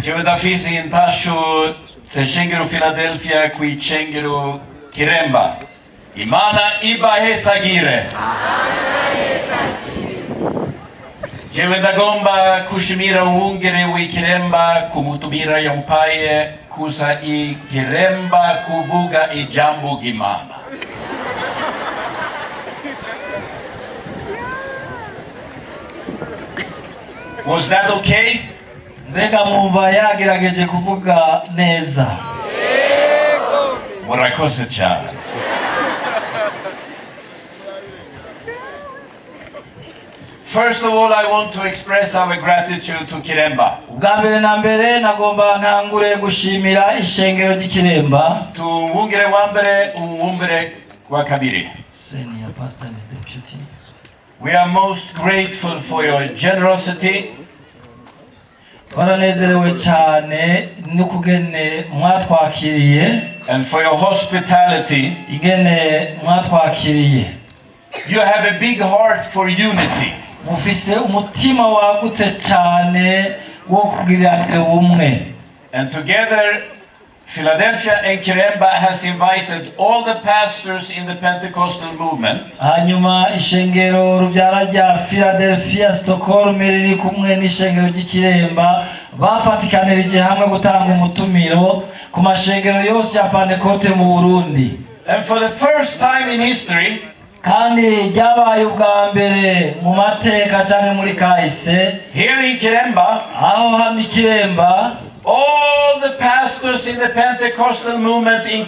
Jewe dafisi intasho tseshengero Philadelphia kuichengero Kiremba. Imana ibahesagire. Jewe ndagomba kushimira uwungere w'Ikiremba kumutumira yampaye kuza Ikiremba kuvuga ijambo ry'Imana. Was that okay? Mbega mwumva yagerageje kuvuga neza? Murakoze cyane. First of all, I want to express our gratitude to Kiremba. Ubwa mbere na mbere nagomba ntangure gushimira ishengero ry'Ikiremba. Tuwungere wa mbere, uwungere wa kabiri. Senior Pastor and Deputy. We are most grateful for your generosity. Twaranezerewe cyane n'ukugene mwatwakiriye. And for your hospitality. Igene mwatwakiriye. You have a big heart for unity. Mufise umutima wagutse cyane wo kugiranira ubumwe. And together, Philadelphia and Kiremba has invited all the pastors in the Pentecostal movement. Hanyuma ishengero ruvyara rya Philadelphia Stockholm riri kumwe n'ishengero ry'Ikiremba bafatikanirije hamwe gutanga umutumiro ku mashengero yose ya Pentecote mu Burundi. And for the first time in history, kandi ryabaye ubwa mbere mu mateka cyane muri kahise, here in Kiremba, aho hano Kiremba, all the pastors in the Pentecostal movement in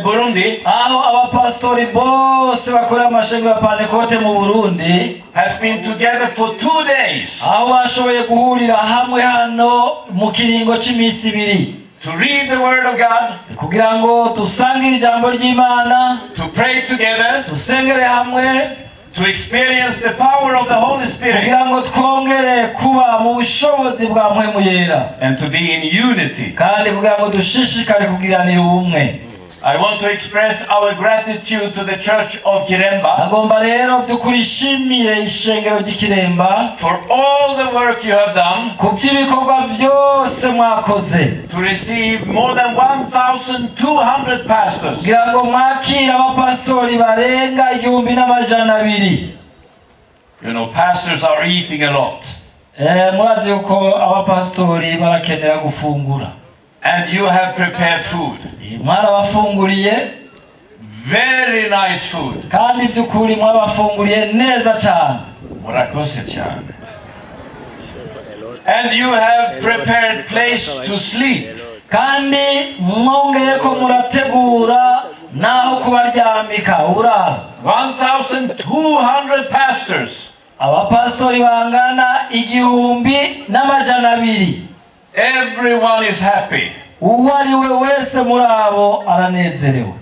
Burundi, aho abapastori bose bakorera amashengero ya Pentecote mu Burundi, has been together for 2 days. aho bashoboye guhurira hamwe hano mu kiringo cy'iminsi ibiri. To read the word of God, kugira ngo dusangire ijambo ry'Imana, to pray together, dusengere hamwe, to experience the power of the Holy Spirit, kugira ngo twongere kuba mu bushobozi bwa Mpwemu Yera, and to be in unity. kandi kugira ngo dushishikare kugiranira ubumwe. I want to express our gratitude to the Church of Kiremba Agomba rero tukurishimire ishengero ry'Ikiremba for all the work you have done ku by'ibikorwa byose mwakoze to receive more than 1,200 pastors. kugira ngo mwakire abapastori barenga 1,200. You know, pastors are eating a lot. Murazi yuko abapastori barakenera gufungura. And you have prepared food. Mwarabafunguriye very nice food. kandi by'ukuri mwabafunguriye neza cyane. Murakoze cyane. And you have prepared place to sleep. kandi mwongeye ko murategura naho kubaryamika urara. 1,200 pastors. Abapastori bangana 1,200. Everyone is happy. Uwariwe wese muri abo aranezerewe.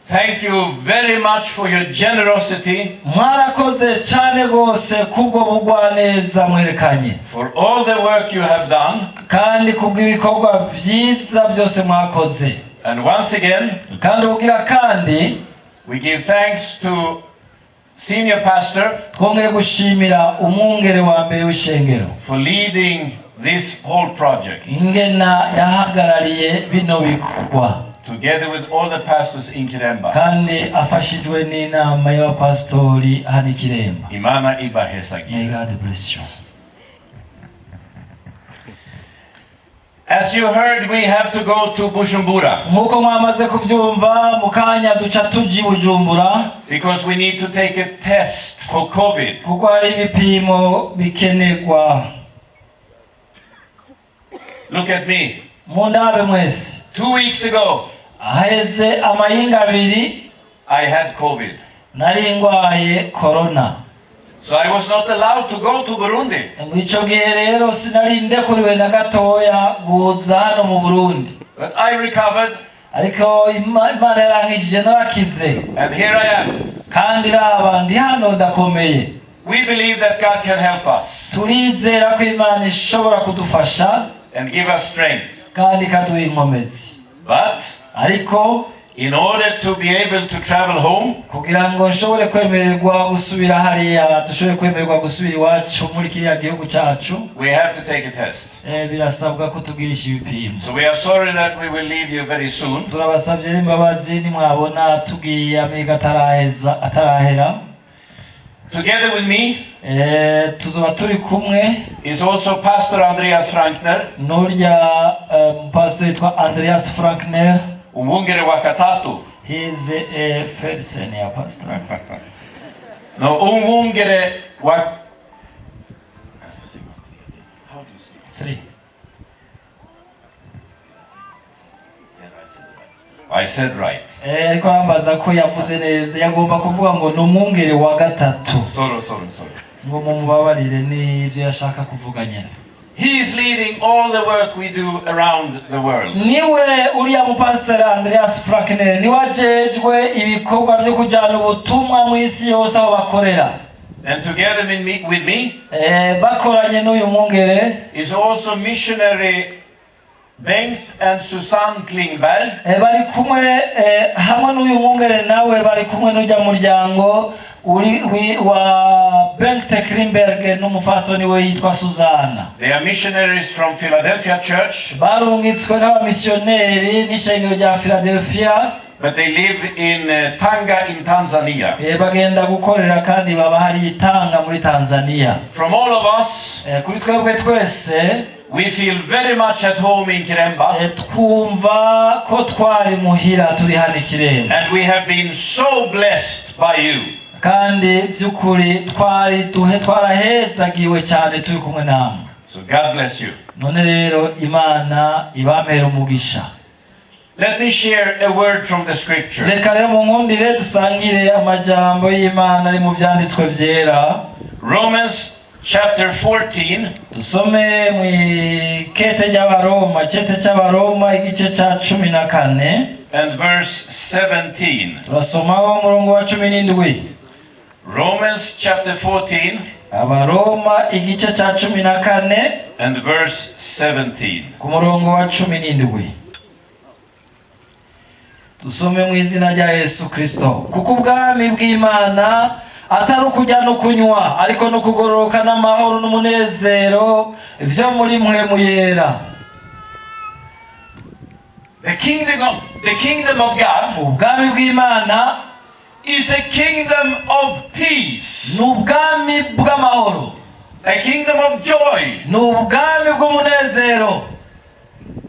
Thank you very much for your generosity. Mwarakoze cyane gose kubwo bugwaneza mwerekanye. For all the work you have done. kandi kubw'ibikorwa byiza byose mwakoze. And once again, kandi ugira kandi we give thanks to senior pastor twongeye gushimira umwungere wa mbere w'ishengero for leading this whole project. ingena yahagarariye bino bikorwa together with all the pastors in Kiremba. kandi afashijwe n'inama y'abapastori hano i Kiremba. Imana ibahesagire. May God bless you. As you heard, we have to go to Bujumbura. Nkuko mwamaze kuvyumva mukanya duca tuji Bujumbura Because we need to take a test for COVID. kuko hari ibipimo bikenerwa. Look at me. Mundabe mwese. 2 weeks ago, Aheze amayinga abiri I had COVID. nari ngwaye corona. So I was not allowed to go to Burundi. Ico gihe rero sinari ndekuriwe na gatoya guza hano mu Burundi. But I recovered. Ariko Imana yarankijije narakize. And here I am. Kandi raba ndi hano ndakomeye. We believe that God can help us. Turizera ko Imana ishobora kudufasha and give us strength. kandi kaduha inkomezi. But Ariko in order to be able to travel home, kugira ngo nshobore kwemererwa gusubira hariya, dushobore kwemererwa gusubira iwacu muri kiriya gihugu cyacu, we have to take a test. birasabwa ko tugirisha ibipimo. So we are sorry that we will leave you very soon. Turabasabye imbabazi nimwabona tugiye amiga atarahera. Together with me tuzoba turi kumwe is also Pastor Andreas Frankner, n'urya pastor yitwa Andreas Frankner, umwungere wa gatatu. He is a third senior pastor. No, umwungere wa 3. I said right. Ariko arambaza ko yavuze neza, yagomba kuvuga ngo n'umwungere wa gatatu. Sorry. Ngo mumubabarire ni ivyo yashaka kuvuga nyene. He is leading all the work we do around the world. Niwe uriya mu Pastor Andreas Frankner ni wajejwe ibikorwa byo kujana ubutumwa mu isi yose aho bakorera. And together with me bakoranye n'uyu mwungere is also missionary Bengt and Susanne Klingberg. Bari kumwe hamwe n'uyu mwungere nawe bari kumwe n'ujya muryango wa Bengt Klingberg n'umufasoni we yitwa Susanna. They are missionaries from Philadelphia Church. Barungitswe n'abamisiyoneri n'ishengero rya Philadelphia. But they live in Tanga in Tanzania. Bagenda gukorera kandi baba hari Tanga muri Tanzania. From all of us, kuri twebwe twese we feel very much at home in Kiremba. Twumva ko twari muhira turi hano i Kiremba. And we have been so blessed by you. Kandi by'ukuri twarahezagiwe cyane turi kumwe namwe. So God bless you. None rero Imana ibamere umugisha. Let me share a word from the scripture. Reka rero munkundire dusangire amajambo y'Imana ari mu vyanditswe vyera. Romans chapter 14. Dusome mu kete y'Abaroma, kete cy'Abaroma igice cya 14 and verse 17. Turasoma umurongo wa 17. Romans chapter 14. Abaroma igice cya 14 and verse 17. Ku murongo wa 17. Dusome mu izina rya Yesu Kristo. Kuko ubwami bw'Imana Atar'Ukurya no kunywa, ariko no kugororoka n'amahoro n'umunezero vyo muri mpwemu yera. The kingdom of God, ubwami bw'Imana, is a kingdom of peace. N'ubwami bw'Amahoro. A kingdom of joy. N'ubwami bw'umunezero.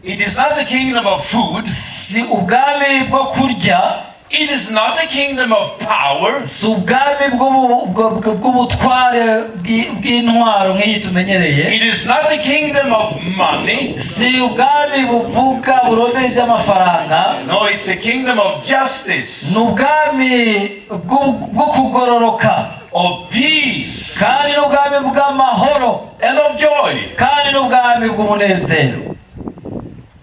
It is not the kingdom of food. Si ubwami bwo kurya. It is not the kingdom of power. Si ubwami bw'ubutware bw'intwaro nk'iyi tumenyereye. It is not the kingdom of money. Si ubwami buvuga burodeje amafaranga. No, it's a kingdom of justice. N'ubwami bwo kugororoka. Of peace. Kandi n'ubwami bw'amahoro. And of joy. Kandi n'ubwami bw'umunezero.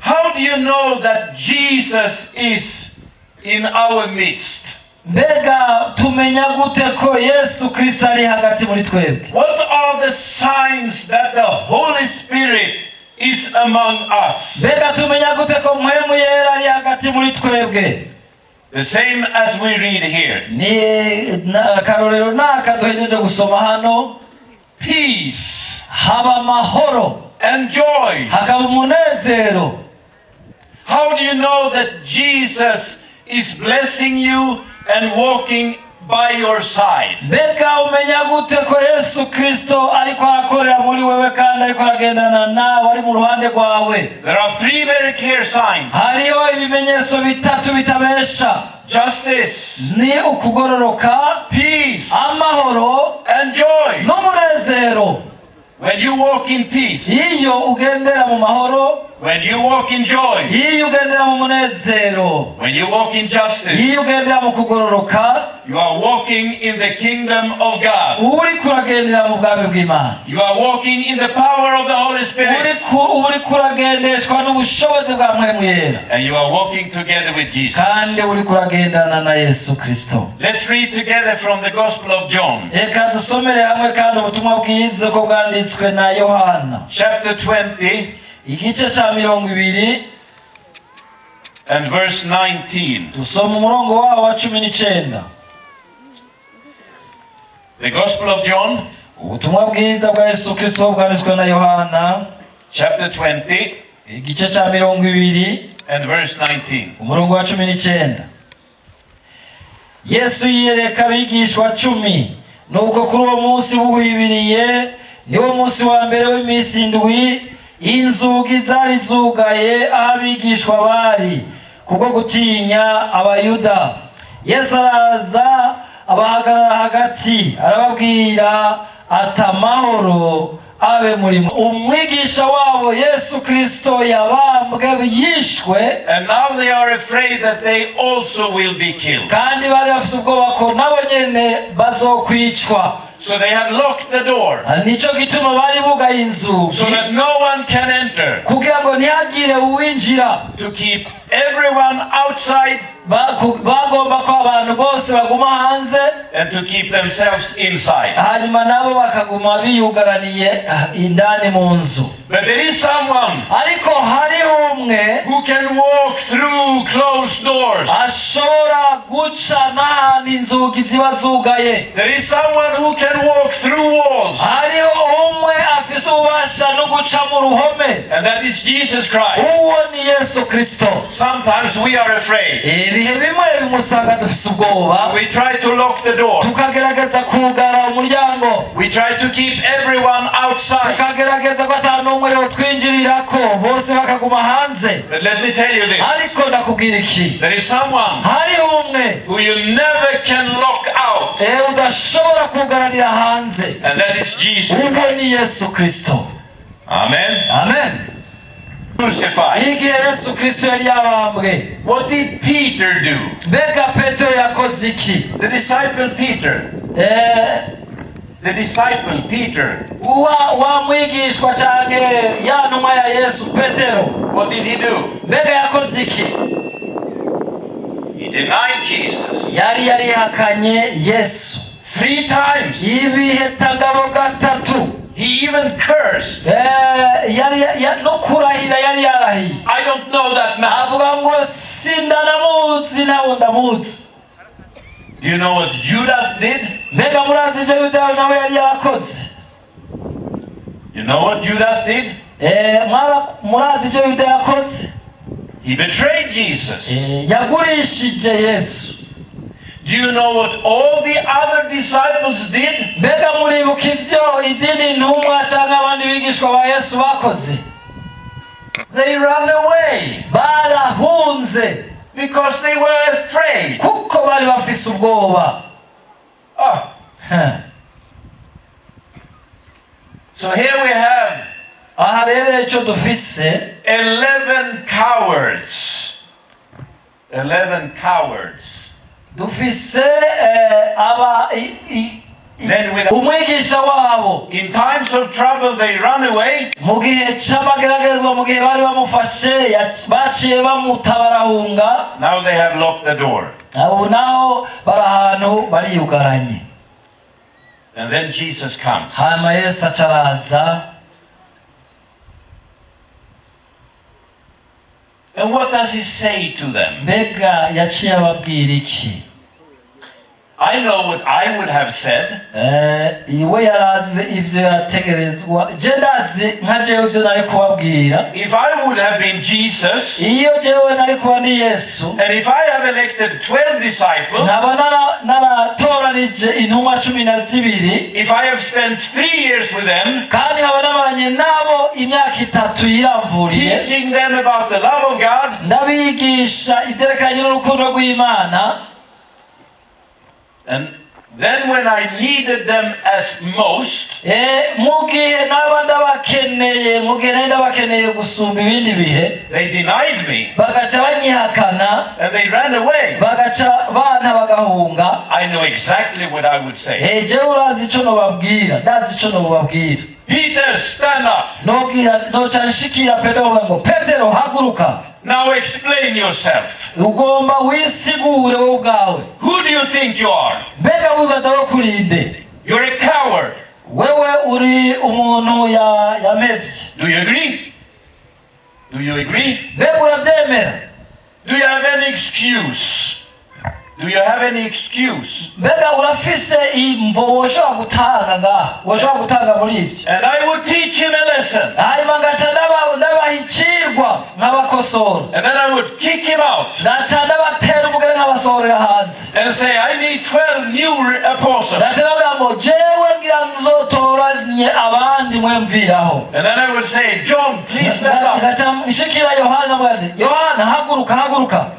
How do you know that Jesus is in our midst? Mbega tumenya gute ko Yesu Kristo ari hagati muri twebwe? What are the signs that the Holy Spirit is among us? Mbega tumenya gute ko mpwemu yera ari hagati muri twebwe? The same as we read here. Ni karorero naka duhejeje gusoma hano. Peace. Haba amahoro. And joy. Hakaba umunezero. How do you know that Jesus is blessing you and walking by your side? Mbega umenya gute ko Yesu Kristo ariko arakorera muri wewe kandi ariko aragendana nawe ari mu ruhande rwawe? There are 3 very clear signs. Hariho ibimenyetso bitatu bitabesha. Justice. Ni ukugororoka. Peace. Amahoro. And joy. N'umunezero. When you walk in peace. Iyo ugendera mu mahoro. When you walk in joy. Iyo ugendera mu munezero. When you walk in justice. Iyo ugendera mu kugororoka. You are walking in the kingdom of God. Uri kuragendera mu bwami bw'Imana. You are walking in the power of the Holy Spirit. Uri kuragendeshwa n'ubushobozi bwa mpwemu yera. And you are walking together with Jesus. Kandi uri kuragendana na Yesu Kristo. Let's read together from the Gospel of John. Reka dusomere hamwe kandi ubutumwa bwiza ko bwanditswe na Yohana. Chapter 20. Igice cya 20. and verse 19. Dusoma umurongo waho wa 19. The Gospel of John, ubutumwa bwiza bwa Yesu Kristo bwanditswe na Yohana, chapter 20, igice ca 20 and verse 19. umurongo wa 19. Yesu yiyereka abigishwa 10, nuko kuri uwo munsi w'uhwibiriye, niwo munsi wa mbere w'iminsi indwi, inzugi zari zugaye aho abigishwa bari kubwo gutinya abayuda. Yesu araza abahagarara hagati, arababwira ati amahoro abe muri mwe. Umwigisha wabo Yesu Kristo yabambwe yishwe, And now they are afraid that they also will be killed. kandi bari bafite ubwoba ko nabo nyene bazokwicwa. So they have locked the door Nico gituma bari bugaye inzugi, so that no one can enter, kugira ngo ntihagire uwinjira. to keep everyone outside Bagomba ko abantu bose baguma hanze, and to keep themselves inside. hanyuma nabo bakaguma biyugaraniye indani mu nzu. But there is someone Ariko hariho umwe who can walk through closed doors. ashobora guca n'ahantu inzugi ziba zugaye. There is someone who can walk through walls, Hariho umwe afise ububasha no guca mu ruhome, and that is Jesus Christ. uwo ni Yesu Kristo. Sometimes we are afraid. Ibihe bimwe bimusanga dufise ubwoba, We try to lock the door. tukagerageza kugara umuryango, We try to keep everyone outside. tukagerageza ko ata n'umwe yotwinjirirako, bose bakaguma hanze. But let me tell you this. Ariko ndakubwira iki, There is someone hariho umwe who you never can lock out, udashobora kugaranira hanze, and that is Jesus uwo ni Christ. Yesu Kristo. Amen. Amen. Crucified. Igihe Yesu Kristo yari yabambwe, What did Peter do? mbega Petero yakoze iki? The disciple Peter. The disciple Peter. wa mwigishwa canke ya ntumwa ya Yesu Petero, What did he do? mbega yakoze iki? He denied Jesus Yari yarihakanye Yesu 3 times. ibihetangabo gatatu. He even cursed. No kurahira yari yarahiye. I don't know that man. Avuga ngo sindanamuzi nawe ndamuzi. Do you know what Judas did? Mbega murazi ivyo Yuda nawe yari yarakoze? You know what Judas did? Murazi ivyo Yuda yakoze? He betrayed Jesus. Yagurishije Yesu. Do you know what all the other disciples did? Mbega muribuka ivyo izindi ntumwa canke abandi bigishwa ba Yesu bakoze? They ran away Barahunze because they were afraid. kuko bari bafise ubwoba. So here we have Aha rero ico dufise 11 cowards. 11 cowards. dufise umwigisha wabo. In times of trouble they run away. Mu gihe c'amageragezwa, mu gihe bari bamufashe baciye barahunga. Now they have locked the door. Abo naho bari ahantu bariyugaranye. And then Jesus comes. Hanyuma Yesu acaraza. And what does he say to them? Mbega yaciye ababwira iki? I know what I would have said. Iwe yarazi ivyo yategerezwa. Je ndazi nka jewe ivyo nari kubabwira. If I would have been Jesus, Iyo jewe nari kuba ni Yesu, and if I have elected 12 disciples, nkaba naratoranije intumwa 12, if I have spent 3 years with them, kandi nkaba namaranye nabo imyaka 3 yiramvuriye, teaching them about the love of God, ndabigisha ivyerekeranye n'urukundo rw'Imana, and then when I needed them as most, mu gihe naba ndabakeneye gusumba ibindi bihe, they denied me bagaca banyihakana, and they ran away. bagaca bana bagahunga. I know exactly what I would say. Jewe urazi ico nobabwira, ndazi ico nobabwira. Peter, stand up. Noca nshikira Petero ngo Petero haguruka. Now explain yourself. Ugomba wisigure wowe ubwawe. Who do you think you are? Mbega wibaza wo kurinde? You're a coward. Wewe uri umuntu yamevye. Do you agree? Do you agree? Mbega uravyemera? Do you have any excuse? Do you have any excuse? Mbega urafise imvo woshobora gutanga muri ivyo? And I would teach him a lesson. Hanyuma ngaca ndabahicirwa nk'abakosora. And then I would kick him out. Ngaca ndabatera umugere nk'abasohorera hanze. And say, I need 12 new apostles. Ngaca ndavuga ngo jewe ngira nzotoranye abandi mwemviraho. And then I would say, John, please stand up. Ngaca nshikira Yohana mwazi. Yohana haguruka.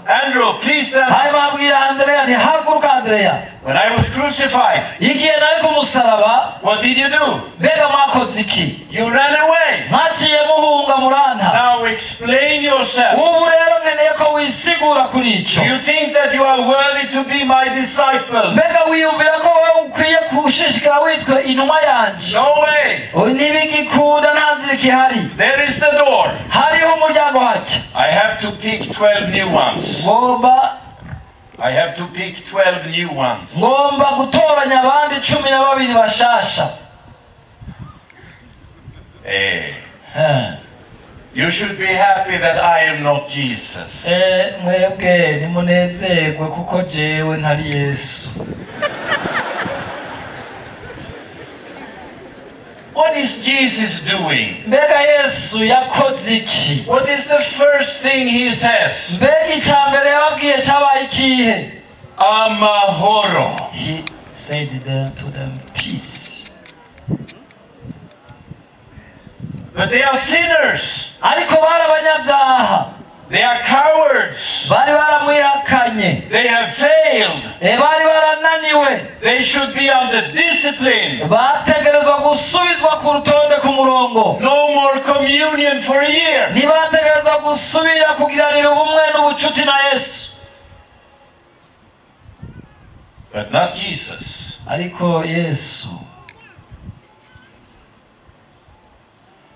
Andrew, please stand up. Hanyuma abwira Andrea nti haguruka Andrea. When I was crucified, igihe nari ku musaraba, what did you do? Mbega mwakoze iki? You ran away. Mwaciye muhunga muranta. Now explain yourself. Ubu rero nkeneye ko wisigura kuri ico. You think that you are worthy to be my disciple? Mbega wiyumvira ko wowe ukwiye kushishikara witwa intumwa yanje? No way. Ntibigikunda nta nzira ikihari. There is the door. Hariho umuryango harya. I have to pick 12 new ones. I have to pick 12 new ones. Ngomba gutoranya abandi 12 bashasha. You should be happy that I am not Jesus. Mwebwe nimunezerwe kuko jewe ntari Yesu. What is Jesus doing? Mbega Yesu yakoze iki? What is the first thing he says? Mbega icambere yababwiye cabaye ikihe? Amahoro. He said to them, peace. But they are sinners. Ariko bari abanyabyaha. They are cowards. Bari baramwihakanye. They have failed. Bari barananiwe. They should be under discipline. Bategerezwa gusubizwa ku rutonde ku murongo. No more communion for a year. Ntibategerezwa gusubira kugiranira ubumwe n'ubucuti na Yesu. But not Jesus. Ariko Yesu.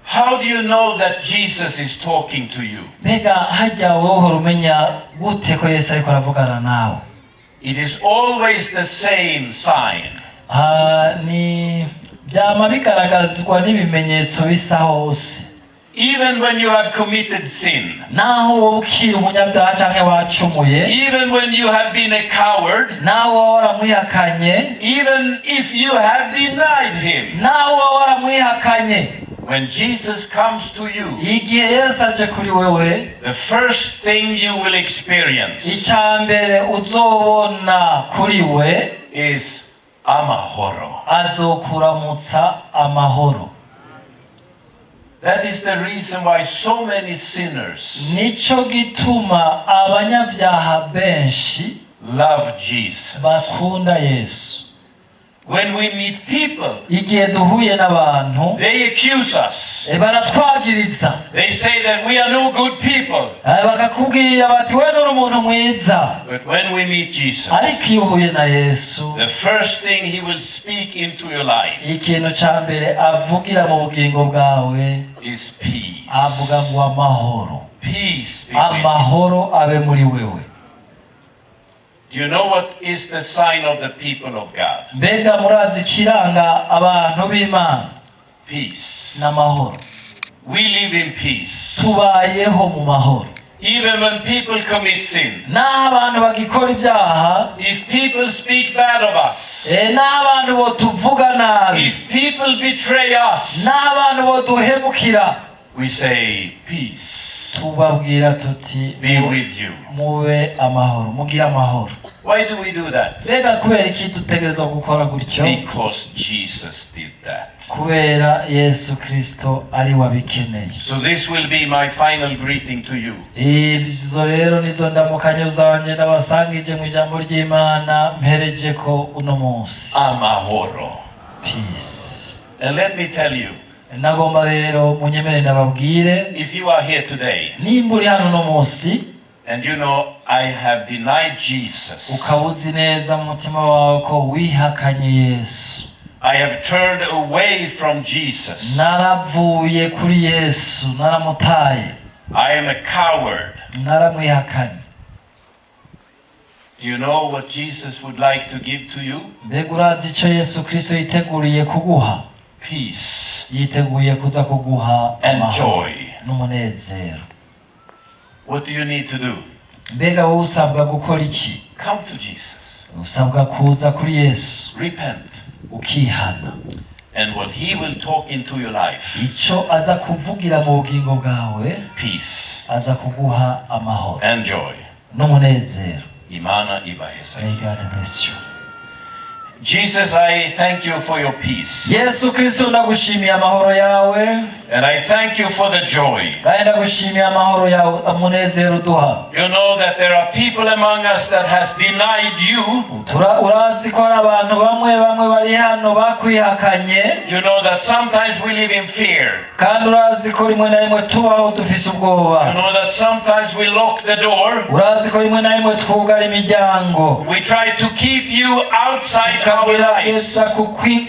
How do you know that Jesus is talking to you? Mbega hajya wohora umenya gute ko Yesu ariko aravugana nawe? It is always the same sign. Ni byama bigaragazwa n'ibimenyetso bisa hose. Even when you have committed sin. Naho wowe ukiri umunyabyaha canke wacumuye. Even when you have been a coward. Naho waramwihakanye. Even if you have denied him. Naho waramwihakanye. When Jesus comes to you, igihe Yesu aje kuri wewe, the first thing you will experience icambere uzobona kuri we is amahoro. Azokuramutsa amahoro. That is the reason why so many sinners nico gituma abanyabyaha benshi love Jesus. Bakunda Yesu. When we meet people, igihe duhuye n'abantu, they accuse us. Baratwagiriza. They say that we are no good people. Bakakubwira bati wewe uri umuntu mwiza. But when we meet Jesus, ariko iyo uhuye na Yesu, the first thing he will speak into your life ikintu cambere avugira mu bugingo bwawe is peace. Avuga ngo amahoro. Peace be amahoro abe muri wewe. Do you know what is the sign of the people of God? Mbega murazi kiranga abantu b'Imana? Peace. N'amahoro. We live in peace. Tubayeho mu mahoro. Even when people commit sin. N'abantu bagikora ibyaha. If people speak bad of us. N'abantu bo tuvuga nabi. If people betray us. N'abantu bo duhemukira. We say peace. Tubabwira tuti be with you. Mube amahoro, mugira amahoro. Why do we do that? Mbega kubera iki dutegerezwa gukora gutyo? Because Jesus did that. Kubera Yesu Kristo ari wabikeneye. So this will be my final greeting to you. Ibyo rero nizo ndamukanyo zanje nabasangije mu ijambo ry'Imana mpereje ko uno munsi. Amahoro. Peace. And let me tell you. Nagomba rero munyemere ndababwire. If you are here today. Nimba uri hano uno munsi. And you know, I have denied Jesus. Ukabuzi neza mu mutima wawe ko wihakanye Yesu. I have turned away from Jesus. Naravuye kuri Yesu, naramutaye. I am a coward. Naramwihakanye. Do you know what Jesus would like to give to you? Mbega urazi icyo Yesu Kristo yiteguriye kuguha? Peace. Yiteguye kuza kuguha and joy. N'umunezero. What do you need to do? mbega wowe usabwa gukora iki? Come to Jesus. Usabwa kuza kuri Yesu Repent. ukihana. And what he will talk into your life. Ico aza kuvugira mu bugingo bwawe, Peace. aza kuguha amahoro. And joy. N'umunezero. Imana ibahesa. May God bless you. Jesus, I thank you for your peace. Yesu Kristo ndagushimiye amahoro yawe. And I thank you for the joy. Kandi ndagushimiye amahoro yawe, umunezero duha. You know that there are people among us that has denied you. Urazi ko abantu bamwe bari hano bakwihakanye. You know that sometimes we live in fear. Kandi urazi ko rimwe na rimwe tubaho dufise ubwoba. You know that sometimes we lock the door. Urazi ko rimwe na rimwe twugara imiryango. We try to keep you outside our lives.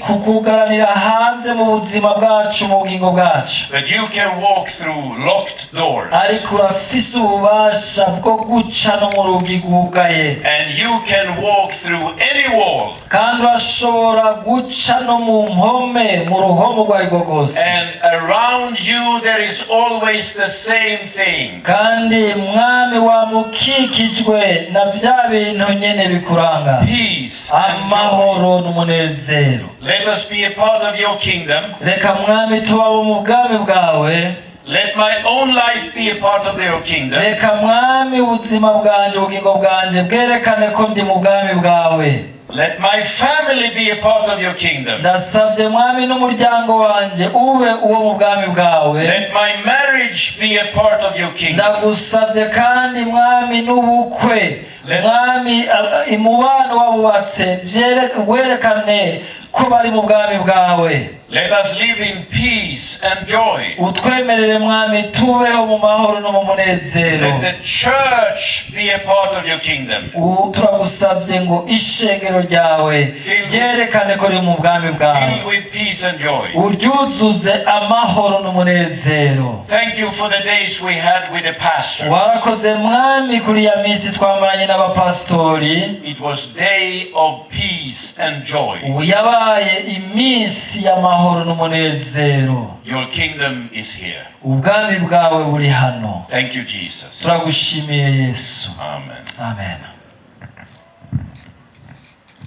Kukugaranira hanze mu buzima bwacu mu bugingo bwacu. But you can walk through locked doors. Ariko urafise ububasha bwo guca no mu rugi rwugaye. And you can walk through any wall. Kandi urashobora guca no mu mpome mu ruhome urwo arirwo rwose. And around you there is always the same thing. Kandi mwami wamukikijwe na vya bintu nyene bikuranga. Peace and amahoro n'umunezero. Let us be a part of your kingdom. Reka mwami tubaho mu bwami bwawe. Let my own life be a part of your kingdom. Reka mwami ubuzima bwanje ubugingo bwanje bwerekane ko ndi mu bwami bwawe. Let my family be a part of your kingdom. Ndasavye mwami n'umuryango wanje ube uwo mu bwami bwawe. Let my marriage be a part of your kingdom. Ndagusavye kandi mwami n'ubukwe mwami imubano wabubatse werekane ko bari mu bwami bwawe. Let us live in peace and joy. Utwemerere mwami tubeho mu mahoro no mu munezero. Let the church be a part of your kingdom. Turagusavye ngo ishengero ryawe ryerekane ko ri mu bwami bwawe. Filled with peace and joy. Uryuzuze amahoro n'umunezero. Thank you for the days we had with the pastors. Warakoze mwami kuri ya minsi twamaranye n'abapastori. It was day of peace and joy. Yabaye iminsi y'amahoro n'umunezero. Your kingdom is here. Ubwami bwawe buri hano. Thank you, Jesus. Turagushimiye Yesu. Amen. Amen.